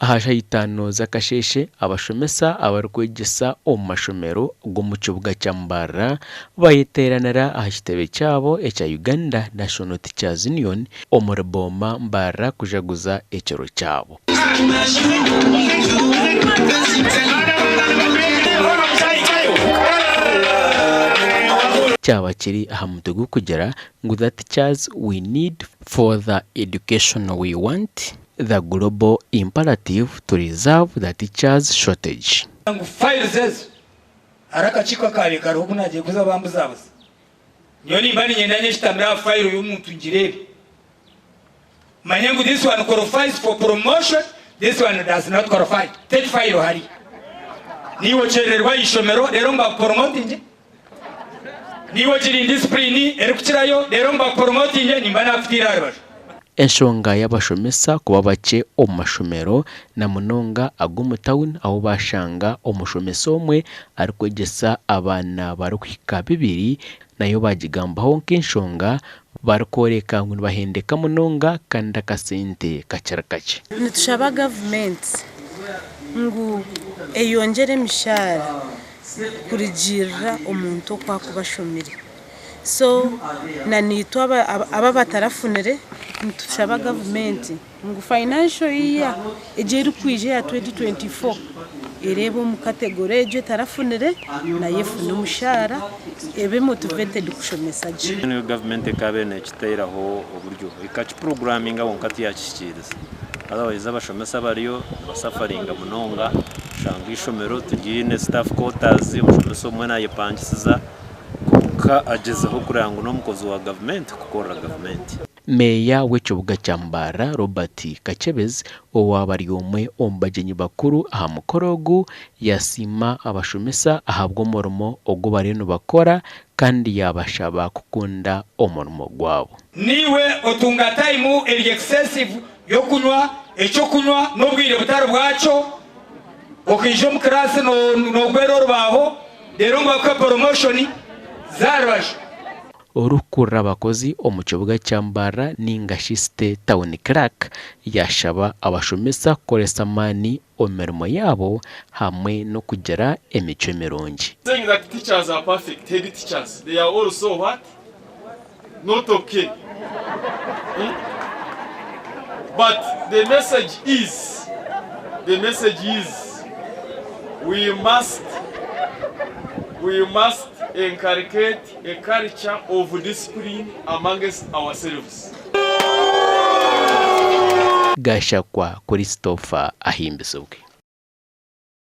ahashayitano zakasheshe abashomesa abarkwegesa omashomero mu kibuga cya Mbarara bayiteranira ahitebe cyabo echa Uganda National Teachers Union omuriboma Mbarara kujaguza ekiro cyabo. Cyaba kiri ahamutego kugera ngo the teachers we need for the education we want, the global imperative to resolve the teachers shortage. Files arakachikwa kale karubu naje kuza bambuzabuza nyoni bani nyendanye shitamira file y'umuntu ngirebe manyangu this one qualifies for promotion, this one does not qualify. Take file hari niwo chererwa ishomero rero mba promoting niwo chiri discipline erukirayo rero mba promoting nimbana afitira arbaje. Enshonga y'abashomesa kuba bake omashomero na munonga agumu town aho bashanga omushomesa omwe arikwegesa abana barukwika 2 nayo bagigambaho nk'enshonga barikoreka ngo bahendeka munonga kandi akasente kacarakache. Nitushaba government ngo eyongere mishara kurijira omuntu kwa kubashomire. So na nitwa aba batarafunire nitushaba government ngo financial year ejeru kwije ya 2024 erebo mu category eje tarafunire na yefuna umushara ebe motivated kushomesa je. Ni government kabene kitayiraho uburyo ikachi programming abo nkati yakishikiriza otherwise abashomesa bariyo basafaringa munonga shanga ishomero tugine staff quarters umushomesa umwe naye pangisiza ka agezeho kurango no mukozi wa government kukora government. Meya w'ekibuga cya Mbarara Robert Kachebez owabari omwe ombagenyi bakuru aha mukorogo yasima abashomesa ahabwo moromo ogo bareno bakora kandi yabashaba kukunda omoromo gwabo. Niwe otunga time eri excessive yo kunywa echo kunywa n'obwire butaro bwacho okijo mu class no gwero baho rero ngo ka promotion zarwaje urukura abakozi omu kibuga cya Mbarara n'ingashiste town crack yashaba abashomesa koresa mani omerimo yabo hamwe no kugera emico mirongi. Saying that teachers are perfect, head teachers, they are also what? Not okay. But the message is we must inculcate a culture of discipline amongst ourselves. Gashakwa Christopher ahimbisobwe.